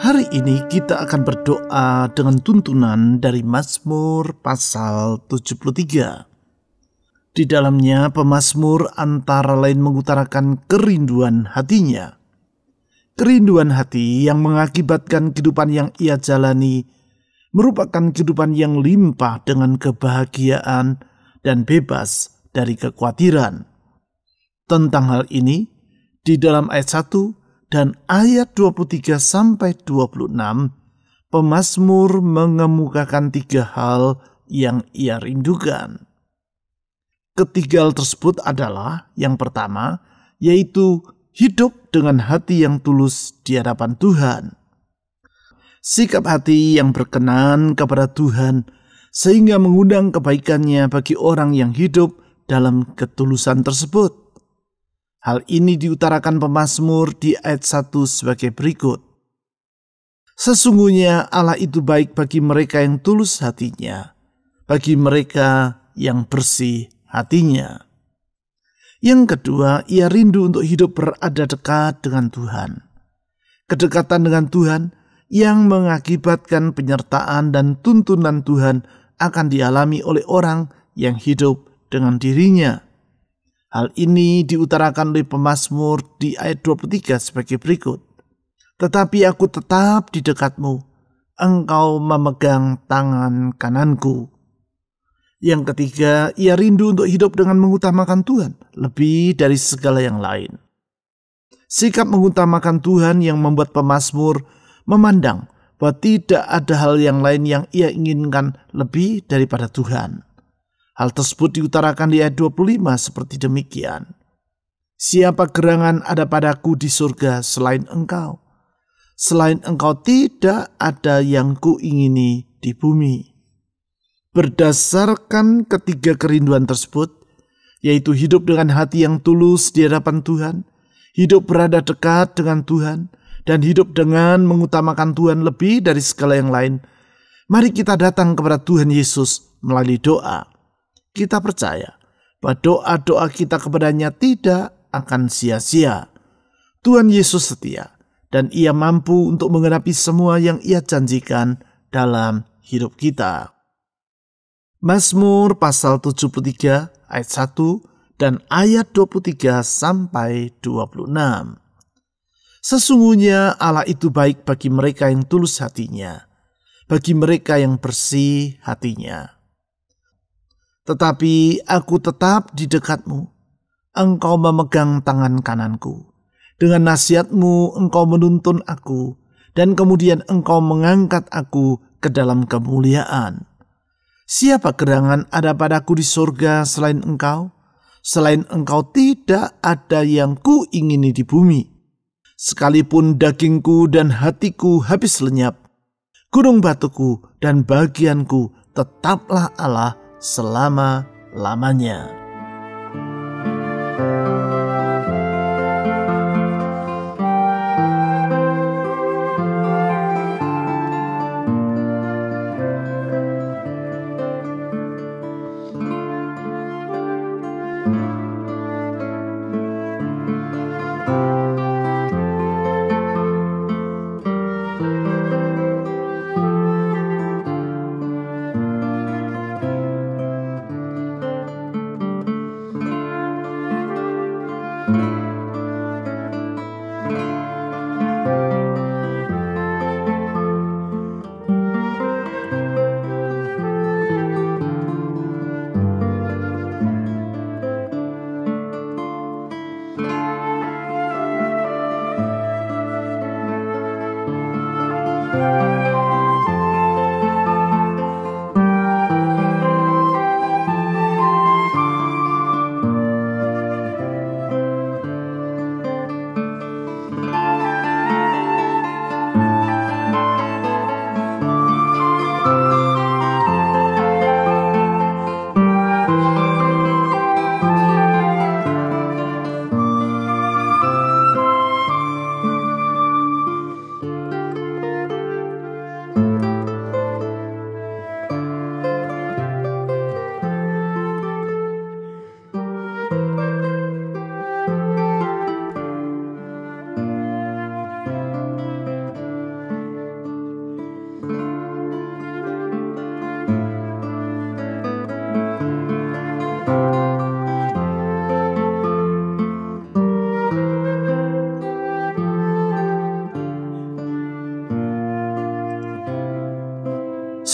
Hari ini kita akan berdoa dengan tuntunan dari Mazmur pasal 73. Di dalamnya pemazmur antara lain mengutarakan kerinduan hatinya. Kerinduan hati yang mengakibatkan kehidupan yang ia jalani merupakan kehidupan yang limpah dengan kebahagiaan dan bebas dari kekhawatiran. Tentang hal ini, di dalam ayat 1 dan ayat 23 sampai 26, pemazmur mengemukakan 3 hal yang ia rindukan. Ketiga hal tersebut adalah yang pertama, yaitu hidup dengan hati yang tulus di hadapan Tuhan. Sikap hati yang berkenan kepada Tuhan sehingga mengundang kebaikannya bagi orang yang hidup dalam ketulusan tersebut. Hal ini diutarakan pemazmur di ayat 1 sebagai berikut. Sesungguhnya Allah itu baik bagi mereka yang tulus hatinya, bagi mereka yang bersih hatinya. Yang kedua, ia rindu untuk hidup berada dekat dengan Tuhan. Kedekatan dengan Tuhan yang mengakibatkan penyertaan dan tuntunan Tuhan akan dialami oleh orang yang hidup dengan dirinya. Hal ini diutarakan oleh pemazmur di ayat 23 sebagai berikut. Tetapi aku tetap di dekatmu, engkau memegang tangan kananku. Yang ketiga, ia rindu untuk hidup dengan mengutamakan Tuhan lebih dari segala yang lain. Sikap mengutamakan Tuhan yang membuat pemazmur memandang bahwa tidak ada hal yang lain yang ia inginkan lebih daripada Tuhan. Hal tersebut diutarakan di ayat 25 seperti demikian. Siapa gerangan ada padaku di surga selain engkau? Selain engkau tidak ada yang kuingini di bumi. Berdasarkan ketiga kerinduan tersebut, yaitu hidup dengan hati yang tulus di hadapan Tuhan, hidup berada dekat dengan Tuhan, dan hidup dengan mengutamakan Tuhan lebih dari segala yang lain, mari kita datang kepada Tuhan Yesus melalui doa. Kita percaya bahwa doa-doa kita kepadanya tidak akan sia-sia. Tuhan Yesus setia dan ia mampu untuk menggenapi semua yang ia janjikan dalam hidup kita. Mazmur pasal 73 ayat 1 dan ayat 23 sampai 26. Sesungguhnya Allah itu baik bagi mereka yang tulus hatinya, bagi mereka yang bersih hatinya. Tetapi aku tetap di dekatmu, engkau memegang tangan kananku. Dengan nasihatmu engkau menuntun aku, dan kemudian engkau mengangkat aku ke dalam kemuliaan. Siapa gerangan ada padaku di surga selain engkau? Selain engkau tidak ada yang kuingini di bumi. Sekalipun dagingku dan hatiku habis lenyap, gunung batuku dan bagianku tetaplah Allah selama-lamanya.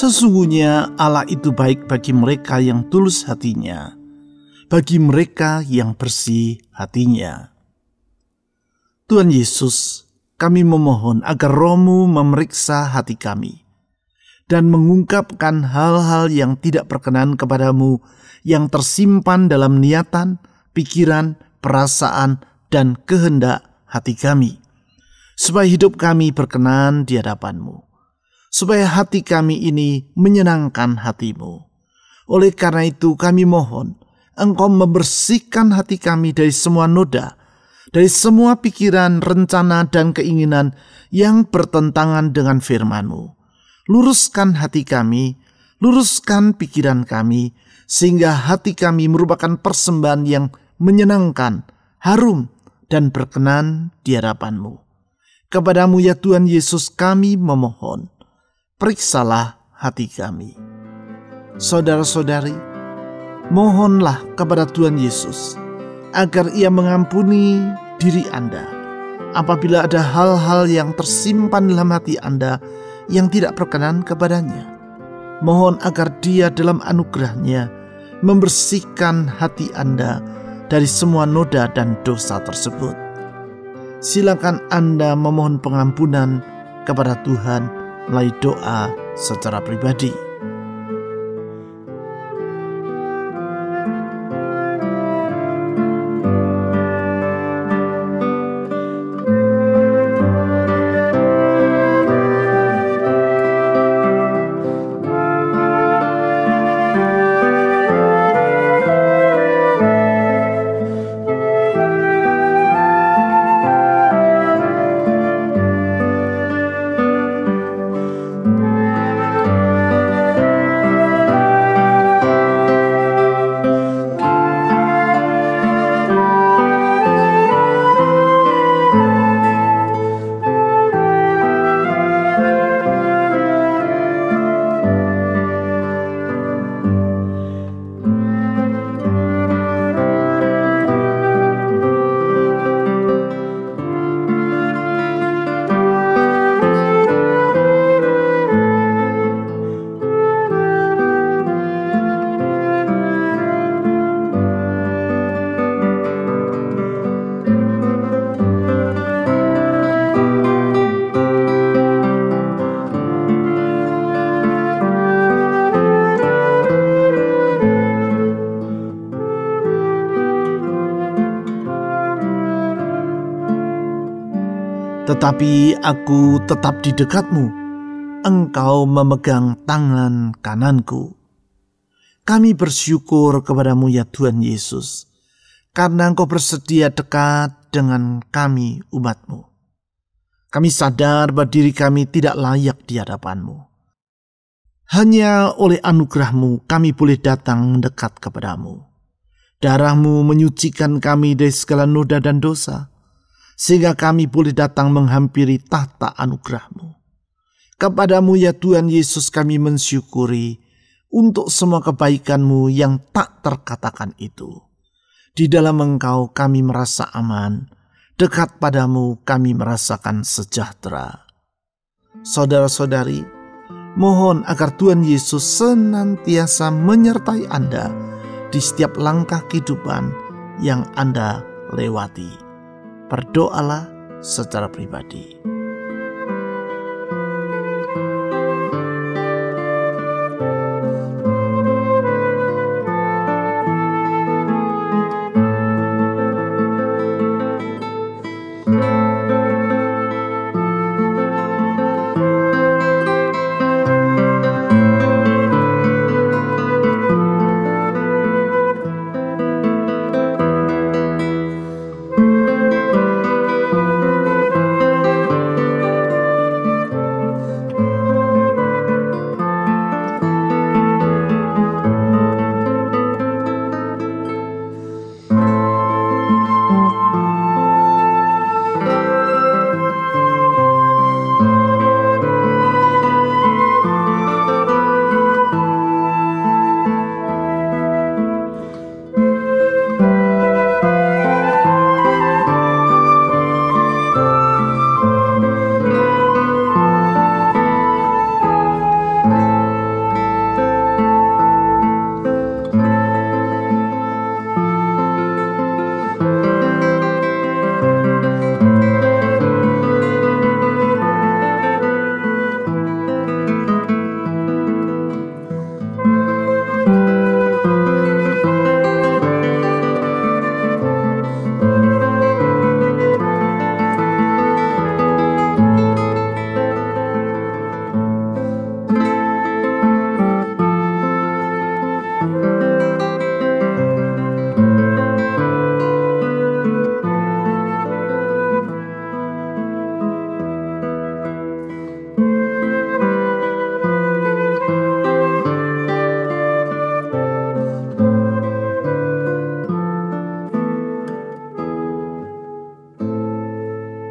Sesungguhnya Allah itu baik bagi mereka yang tulus hatinya, bagi mereka yang bersih hatinya. Tuhan Yesus, kami memohon agar Roh-Mu memeriksa hati kami dan mengungkapkan hal-hal yang tidak berkenan kepadamu yang tersimpan dalam niatan, pikiran, perasaan, dan kehendak hati kami, supaya hidup kami berkenan di hadapan-Mu, supaya hati kami ini menyenangkan hati-Mu. Oleh karena itu kami mohon Engkau membersihkan hati kami dari semua noda, dari semua pikiran, rencana, dan keinginan yang bertentangan dengan firman-Mu. Luruskan hati kami, luruskan pikiran kami, sehingga hati kami merupakan persembahan yang menyenangkan, harum, dan berkenan di hadapan-Mu. Kepadamu ya Tuhan Yesus kami memohon, periksalah hati kami. Saudara-saudari, mohonlah kepada Tuhan Yesus agar Ia mengampuni diri Anda apabila ada hal-hal yang tersimpan dalam hati Anda yang tidak berkenan kepadanya. Mohon agar Dia dalam anugerah-Nya membersihkan hati Anda dari semua noda dan dosa tersebut. Silakan Anda memohon pengampunan kepada Tuhan melalui doa secara pribadi. Tetapi aku tetap di dekatmu, Engkau memegang tangan kananku. Kami bersyukur kepadamu ya Tuhan Yesus, karena Engkau bersedia dekat dengan kami umat-Mu. Kami sadar bahwa diri kami tidak layak di hadapan-Mu. Hanya oleh anugerah-Mu kami boleh datang mendekat kepadamu. Darah-Mu menyucikan kami dari segala noda dan dosa, sehingga kami boleh datang menghampiri tahta anugerah-Mu. Kepadamu ya Tuhan Yesus kami mensyukuri untuk semua kebaikan-Mu yang tak terkatakan itu. Di dalam Engkau kami merasa aman, dekat padamu kami merasakan sejahtera. Saudara-saudari, mohon agar Tuhan Yesus senantiasa menyertai Anda di setiap langkah kehidupan yang Anda lewati. Berdoalah secara pribadi.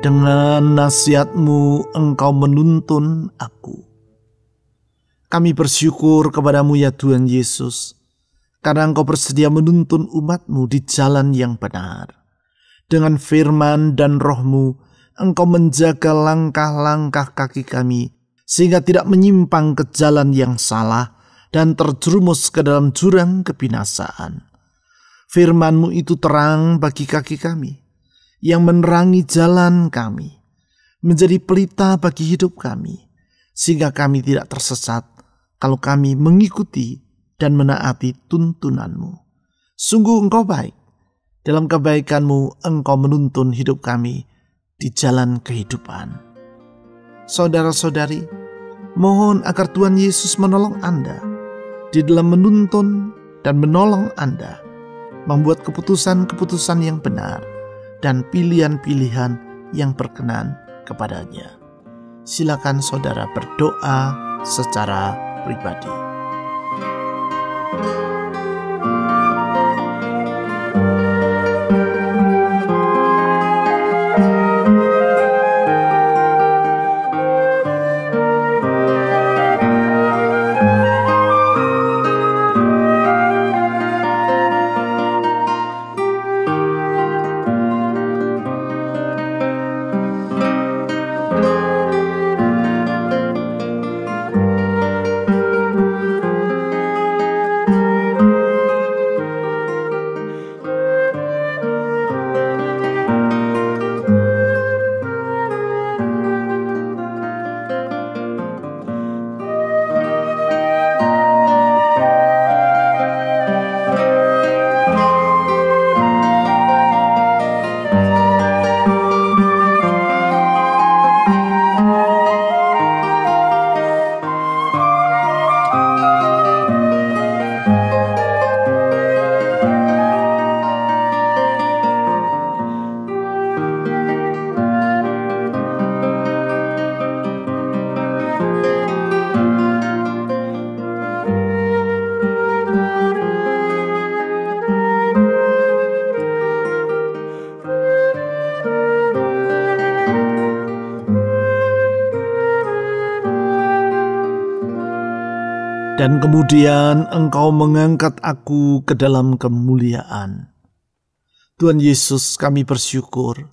Dengan nasihat-Mu Engkau menuntun aku. Kami bersyukur kepadamu ya Tuhan Yesus, karena Engkau bersedia menuntun umat-Mu di jalan yang benar. Dengan firman dan roh-Mu, Engkau menjaga langkah-langkah kaki kami, sehingga tidak menyimpang ke jalan yang salah dan terjerumus ke dalam jurang kebinasaan. Firman-Mu itu terang bagi kaki kami, yang menerangi jalan kami, menjadi pelita bagi hidup kami, sehingga kami tidak tersesat kalau kami mengikuti dan menaati tuntunan-Mu. Sungguh Engkau baik, dalam kebaikan-Mu Engkau menuntun hidup kami di jalan kehidupan. Saudara-saudari, mohon agar Tuhan Yesus menolong Anda di dalam menuntun dan menolong Anda membuat keputusan-keputusan yang benar dan pilihan-pilihan yang berkenan kepadanya. Silakan saudara berdoa secara pribadi. Dan kemudian Engkau mengangkat aku ke dalam kemuliaan. Tuhan Yesus, kami bersyukur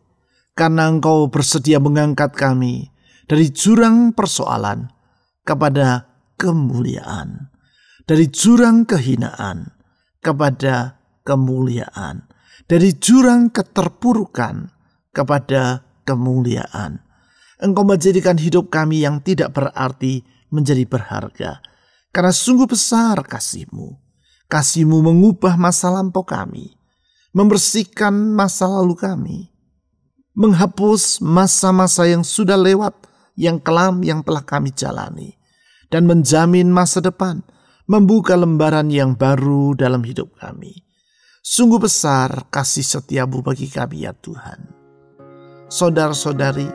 karena Engkau bersedia mengangkat kami dari jurang persoalan kepada kemuliaan, dari jurang kehinaan kepada kemuliaan, dari jurang keterpurukan kepada kemuliaan. Engkau menjadikan hidup kami yang tidak berarti menjadi berharga. Karena sungguh besar kasih-Mu. Kasih-Mu mengubah masa lampau kami, membersihkan masa lalu kami, menghapus masa-masa yang sudah lewat, yang kelam yang telah kami jalani, dan menjamin masa depan, membuka lembaran yang baru dalam hidup kami. Sungguh besar kasih setia-Mu bagi kami ya Tuhan. Saudara-saudari,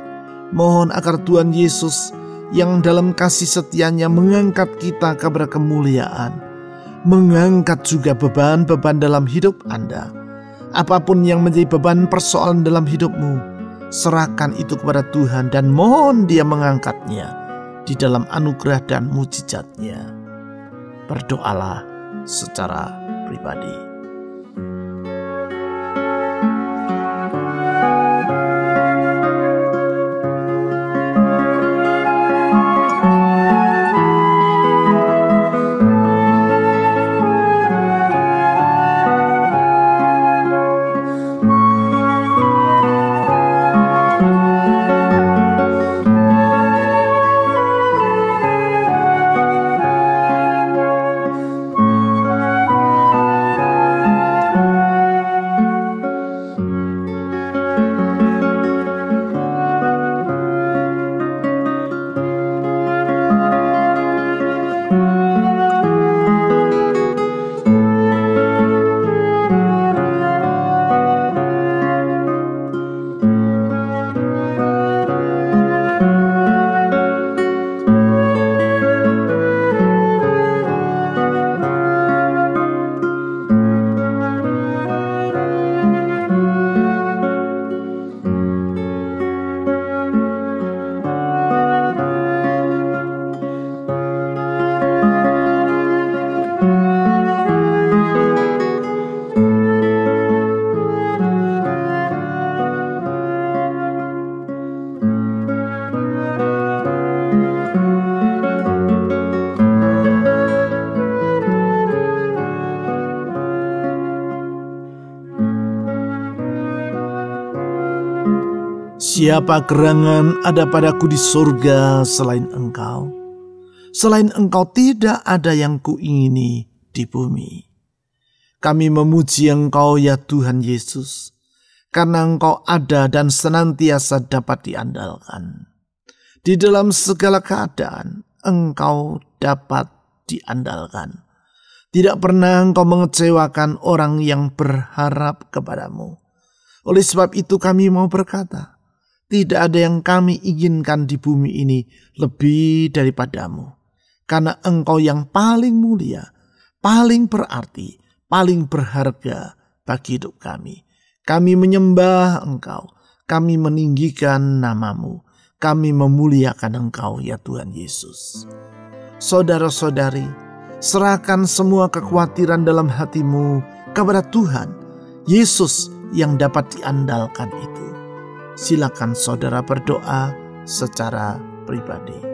mohon agar Tuhan Yesus yang dalam kasih setianya mengangkat kita kepada kemuliaan, mengangkat juga beban-beban dalam hidup Anda. Apapun yang menjadi beban persoalan dalam hidupmu, serahkan itu kepada Tuhan dan mohon Dia mengangkatnya di dalam anugerah dan mujizat-Nya. Berdoalah secara pribadi. Siapa gerangan ada padaku di surga selain Engkau? Selain Engkau tidak ada yang kuingini di bumi. Kami memuji Engkau ya Tuhan Yesus, karena Engkau ada dan senantiasa dapat diandalkan. Di dalam segala keadaan, Engkau dapat diandalkan. Tidak pernah Engkau mengecewakan orang yang berharap kepadamu. Oleh sebab itu kami mau berkata, tidak ada yang kami inginkan di bumi ini lebih daripadamu. Karena Engkau yang paling mulia, paling berarti, paling berharga bagi hidup kami. Kami menyembah Engkau, kami meninggikan namamu, kami memuliakan Engkau ya Tuhan Yesus. Saudara-saudari, serahkan semua kekhawatiran dalam hatimu kepada Tuhan Yesus yang dapat diandalkan itu. Silakan saudara berdoa secara pribadi.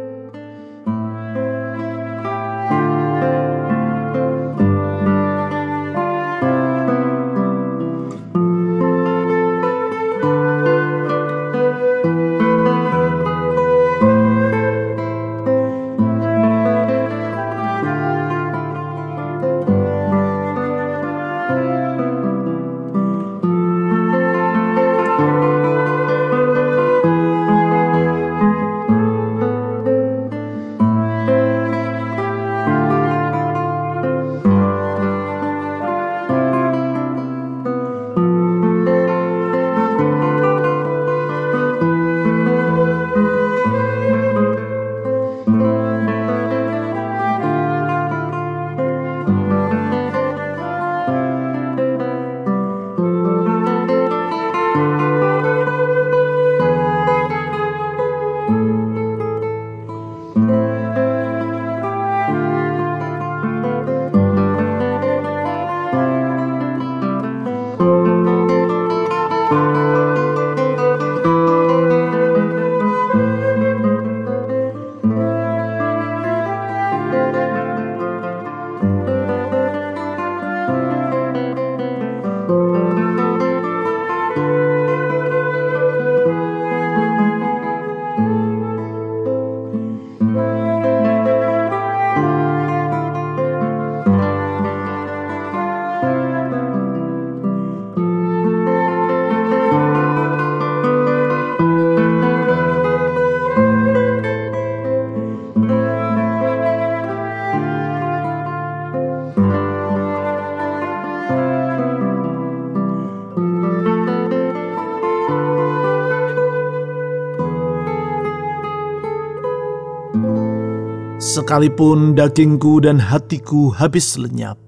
Sekalipun dagingku dan hatiku habis lenyap,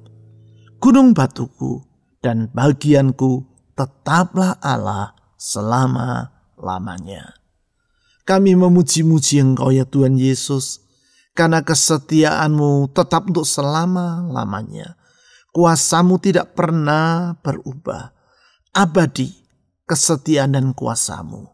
gunung batuku dan bagianku tetaplah Allah selama-lamanya. Kami memuji-muji Engkau ya Tuhan Yesus, karena kesetiaan-Mu tetap untuk selama-lamanya. Kuasa-Mu tidak pernah berubah. Abadi kesetiaan dan kuasa-Mu.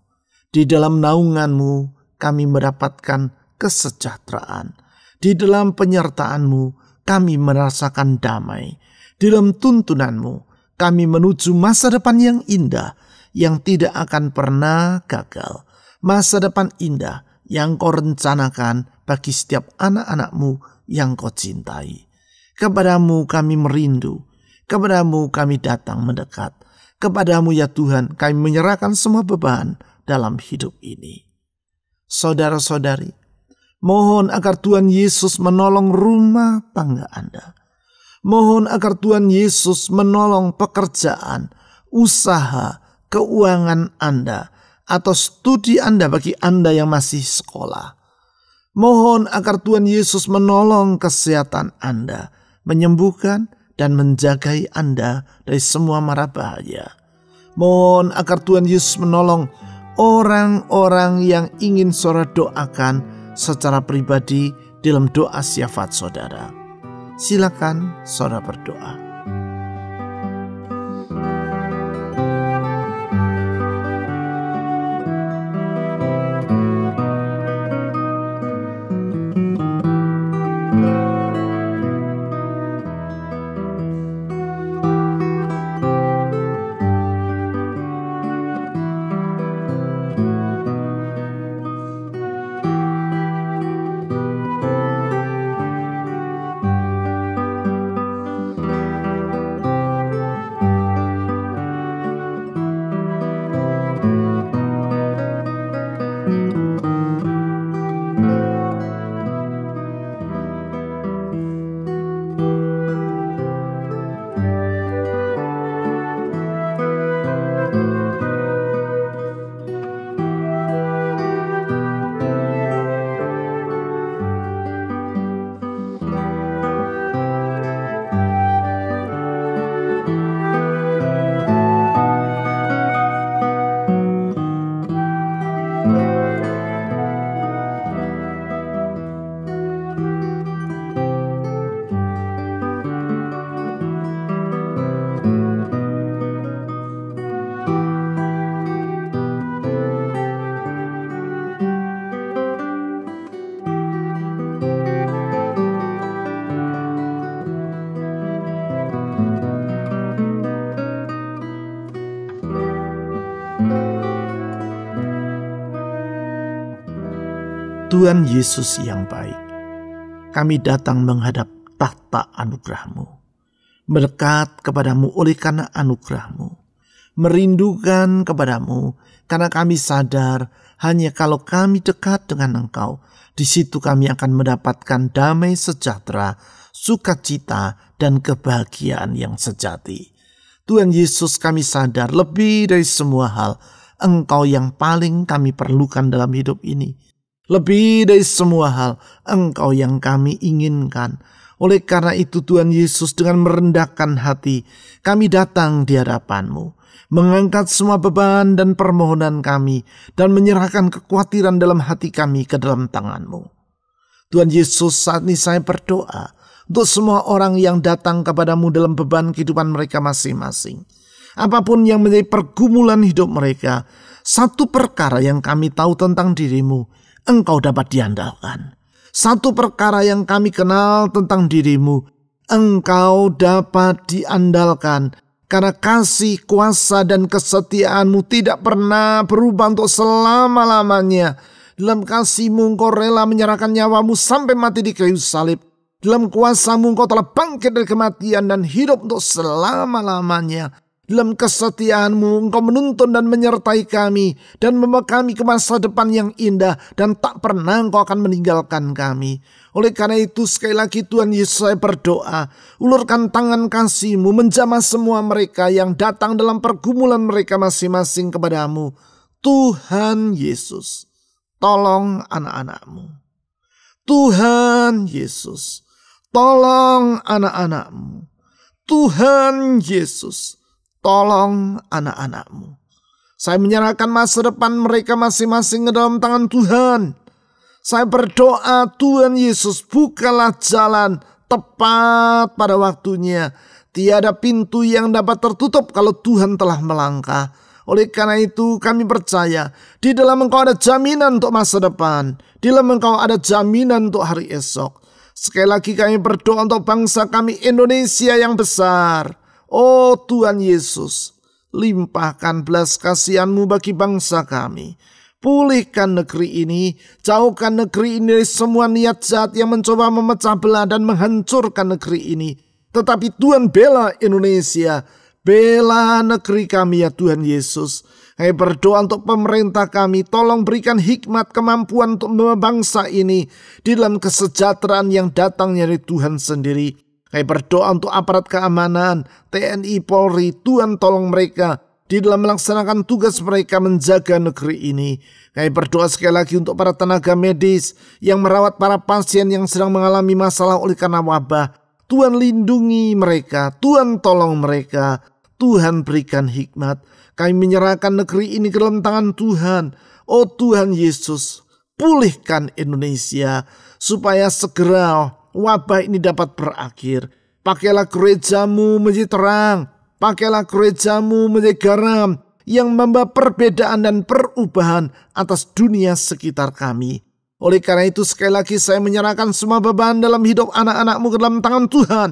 Di dalam naungan-Mu kami mendapatkan kesejahteraan. Di dalam penyertaan-Mu kami merasakan damai. Di dalam tuntunan-Mu kami menuju masa depan yang indah, yang tidak akan pernah gagal. Masa depan indah yang Kau rencanakan bagi setiap anak-anak-Mu yang Kau cintai. Kepadamu kami merindu, kepadamu kami datang mendekat. Kepadamu ya Tuhan kami menyerahkan semua beban dalam hidup ini. Saudara-saudari, mohon agar Tuhan Yesus menolong rumah tangga Anda. Mohon agar Tuhan Yesus menolong pekerjaan, usaha, keuangan Anda, atau studi Anda bagi Anda yang masih sekolah. Mohon agar Tuhan Yesus menolong kesehatan Anda, menyembuhkan dan menjagai Anda dari semua mara bahaya. Mohon agar Tuhan Yesus menolong orang-orang yang ingin saudara doakan secara pribadi dalam doa syafaat saudara. Silakan saudara berdoa. Tuhan Yesus yang baik, kami datang menghadap tahta anugerah-Mu, mendekat kepadamu oleh karena anugerah-Mu, merindukan kepadamu karena kami sadar hanya kalau kami dekat dengan Engkau, di situ kami akan mendapatkan damai sejahtera, sukacita, dan kebahagiaan yang sejati. Tuhan Yesus, kami sadar lebih dari semua hal, Engkau yang paling kami perlukan dalam hidup ini. Lebih dari semua hal, Engkau yang kami inginkan. Oleh karena itu Tuhan Yesus, dengan merendahkan hati, kami datang di hadapan-Mu, mengangkat semua beban dan permohonan kami, dan menyerahkan kekhawatiran dalam hati kami ke dalam tangan-Mu. Tuhan Yesus, saat ini saya berdoa untuk semua orang yang datang kepadamu dalam beban kehidupan mereka masing-masing. Apapun yang menjadi pergumulan hidup mereka, satu perkara yang kami tahu tentang diri-Mu, Engkau dapat diandalkan. Satu perkara yang kami kenal tentang diri-Mu, Engkau dapat diandalkan. Karena kasih, kuasa, dan kesetiaan-Mu tidak pernah berubah untuk selama-lamanya. Dalam kasih-Mu Engkau rela menyerahkan nyawa-Mu sampai mati di kayu salib. Dalam kuasa-Mu Engkau telah bangkit dari kematian dan hidup untuk selama-lamanya. Dalam kesetiaan-Mu Engkau menuntun dan menyertai kami dan membawa kami ke masa depan yang indah, dan tak pernah Engkau akan meninggalkan kami. Oleh karena itu sekali lagi Tuhan Yesus, saya berdoa, ulurkan tangan kasih-Mu menjamah semua mereka yang datang dalam pergumulan mereka masing-masing kepadamu. Tuhan Yesus, tolong anak-anak-Mu. Tuhan Yesus, tolong anak-anak-Mu. Tuhan Yesus, tolong anak-anak-Mu. Saya menyerahkan masa depan mereka masing-masing ke dalam tangan Tuhan. Saya berdoa, Tuhan Yesus, bukalah jalan tepat pada waktunya. Tiada pintu yang dapat tertutup kalau Tuhan telah melangkah. Oleh karena itu kami percaya di dalam Engkau ada jaminan untuk masa depan. Di dalam Engkau ada jaminan untuk hari esok. Sekali lagi kami berdoa untuk bangsa kami Indonesia yang besar. Oh Tuhan Yesus, limpahkan belas kasihan-Mu bagi bangsa kami. Pulihkan negeri ini, jauhkan negeri ini dari semua niat jahat yang mencoba memecah belah dan menghancurkan negeri ini. Tetapi Tuhan, bela Indonesia, bela negeri kami ya Tuhan Yesus. Kami berdoa untuk pemerintah kami, tolong berikan hikmat, kemampuan untuk membawa bangsa ini di dalam kesejahteraan yang datangnya dari Tuhan sendiri. Kami berdoa untuk aparat keamanan, TNI, Polri, Tuhan tolong mereka di dalam melaksanakan tugas mereka menjaga negeri ini. Kami berdoa sekali lagi untuk para tenaga medis yang merawat para pasien yang sedang mengalami masalah oleh karena wabah. Tuhan lindungi mereka, Tuhan tolong mereka, Tuhan berikan hikmat. Kami menyerahkan negeri ini ke dalam tangan Tuhan. Oh Tuhan Yesus, pulihkan Indonesia supaya segera wabah ini dapat berakhir. Pakailah gereja-Mu menjadi terang. Pakailah gereja-Mu menjadi garam yang membawa perbedaan dan perubahan atas dunia sekitar kami. Oleh karena itu sekali lagi saya menyerahkan semua beban dalam hidup anak-anak-Mu ke dalam tangan Tuhan.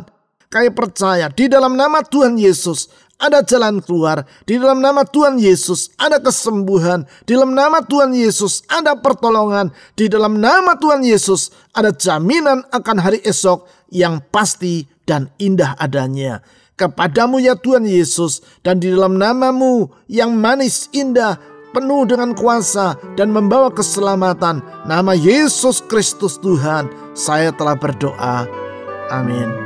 Kami percaya di dalam nama Tuhan Yesus ada jalan keluar. Di dalam nama Tuhan Yesus ada kesembuhan. Di dalam nama Tuhan Yesus ada pertolongan. Di dalam nama Tuhan Yesus ada jaminan akan hari esok yang pasti dan indah adanya. Kepadamu ya Tuhan Yesus, dan di dalam nama-Mu yang manis indah, penuh dengan kuasa dan membawa keselamatan, nama Yesus Kristus Tuhan, saya telah berdoa. Amin.